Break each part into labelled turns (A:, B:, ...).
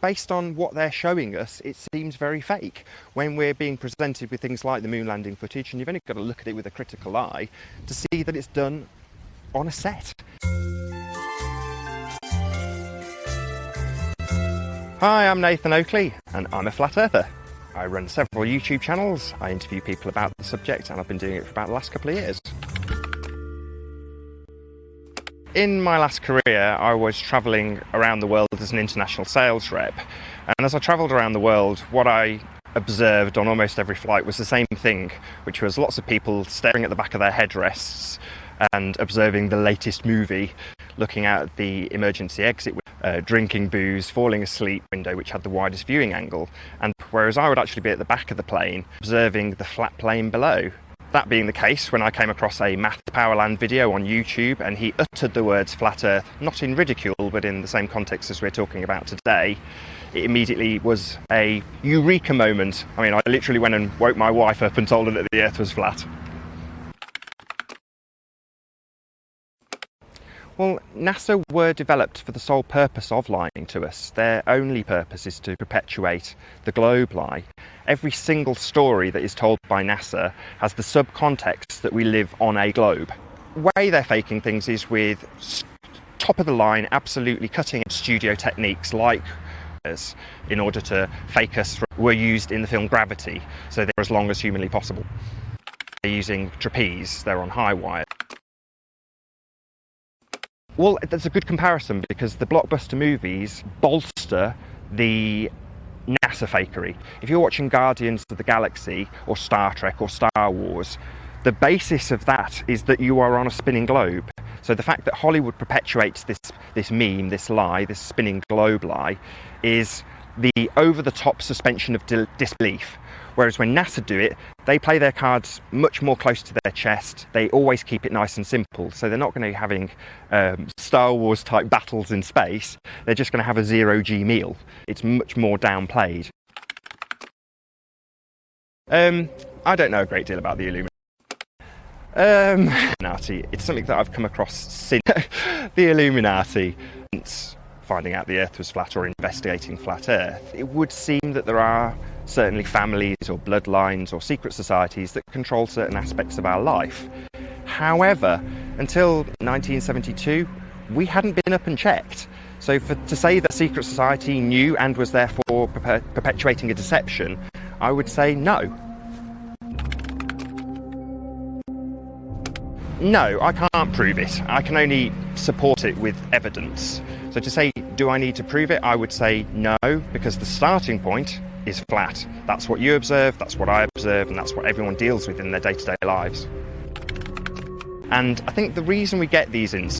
A: based on what they're showing us, it seems very fake when we're being presented with things like the moon landing footage, and you've only got to look at it with a critical eye to see that it's done on a set. Hi, I'm Nathan Oakley, and I'm a flat earther. I run several YouTube channels, I interview people about the subject, and I've been doing it for about the last couple of years. In my last career, I was travelling around the world as an international sales rep, and as I travelled around the world, what I observed on almost every flight was the same thing, which was lots of people staring at the back of their headrests and observing the latest movie, looking out the emergency exit, drinking booze, falling asleep, window which had the widest viewing angle, and whereas I would actually be at the back of the plane observing the flat plane below. That being the case, when I came across a Math Powerland video on YouTube and he uttered the words flat earth, not in ridicule but in the same context as we're talking about today, it immediately was a eureka moment. I mean, I literally went and woke my wife up and told her that the earth was flat. Well, NASA were developed for the sole purpose of lying to us. Their only purpose is to perpetuate the globe lie. Every single story that is told by NASA has the subcontext that we live on a globe. The way they're faking things is with top of the line, absolutely cutting edge studio techniques like in order to fake us were used in the film Gravity, so they're as long as humanly possible. They're using trapeze, they're on high wire. Well, that's a good comparison because the blockbuster movies bolster the NASA fakery. If you're watching Guardians of the Galaxy or Star Trek or Star Wars, the basis of that is that you are on a spinning globe. So the fact that Hollywood perpetuates this meme, this lie, this spinning globe lie, is the over-the-top suspension of disbelief. Whereas when NASA do it, they play their cards much more close to their chest. They always keep it nice and simple. So they're not going to be having Star Wars type battles in space. They're just going to have a zero-G meal. It's much more downplayed. I don't know a great deal about the Illuminati. It's something that I've come across since the Illuminati. Since finding out the Earth was flat or investigating flat Earth, it would seem that there are certainly families or bloodlines or secret societies that control certain aspects of our life. However, until 1972, we hadn't been up and checked. So to say that secret society knew and was therefore perpetuating a deception, I would say no. No, I can't prove it. I can only support it with evidence. So to say, do I need to prove it? I would say no, because the starting point is flat. That's what you observe, that's what I observe, and that's what everyone deals with in their day-to-day lives. And I think the reason we get these insults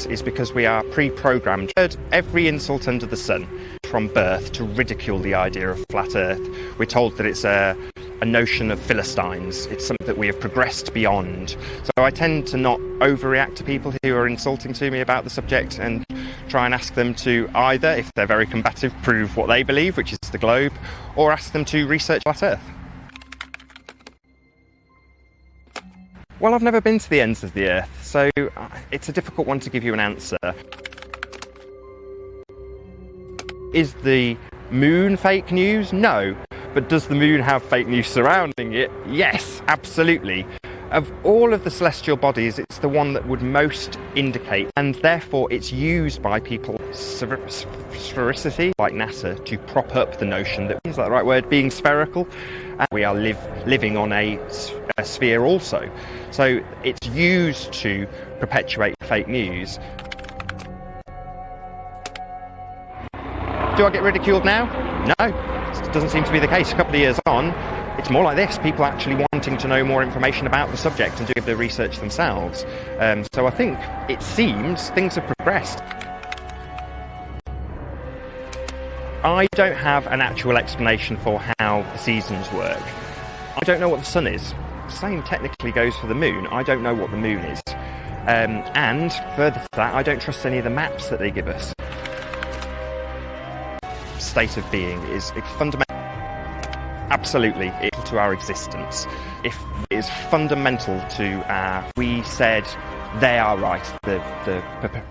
A: is because we are pre-programmed. Every insult under the sun from birth to ridicule the idea of flat Earth. We're told that it's a notion of Philistines. It's something that we have progressed beyond. So I tend to not overreact to people who are insulting to me about the subject and try and ask them to either, if they're very combative, prove what they believe, which is the globe, or ask them to research flat Earth. Well, I've never been to the ends of the Earth, so it's a difficult one to give you an answer. Is the moon fake news? No. But does the moon have fake news surrounding it? Yes, absolutely. Of all of the celestial bodies, it's the one that would most indicate, and therefore it's used by people, sphericity, like NASA, to prop up the notion that, is that the right word, being spherical? And we are living on a sphere also. So it's used to perpetuate fake news. Do I get ridiculed now? No, it doesn't seem to be the case. A couple of years on, it's more like this, people actually wanting to know more information about the subject and doing the research themselves. So I think it seems things have progressed. I don't have an actual explanation for how the seasons work. I don't know what the sun is. The same technically goes for the moon. I don't know what the moon is. And further to that, I don't trust any of the maps that they give us. State of being is fundamental. Absolutely, to our existence. If it is fundamental to we said they are right, the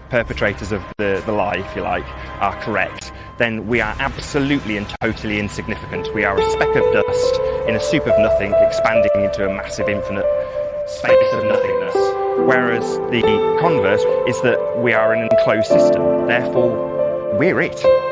A: perpetrators of the lie, if you like, are correct, then we are absolutely and totally insignificant. We are a speck of dust in a soup of nothing, expanding into a massive infinite space of nothingness. Whereas the converse is that we are an enclosed system, therefore we're it.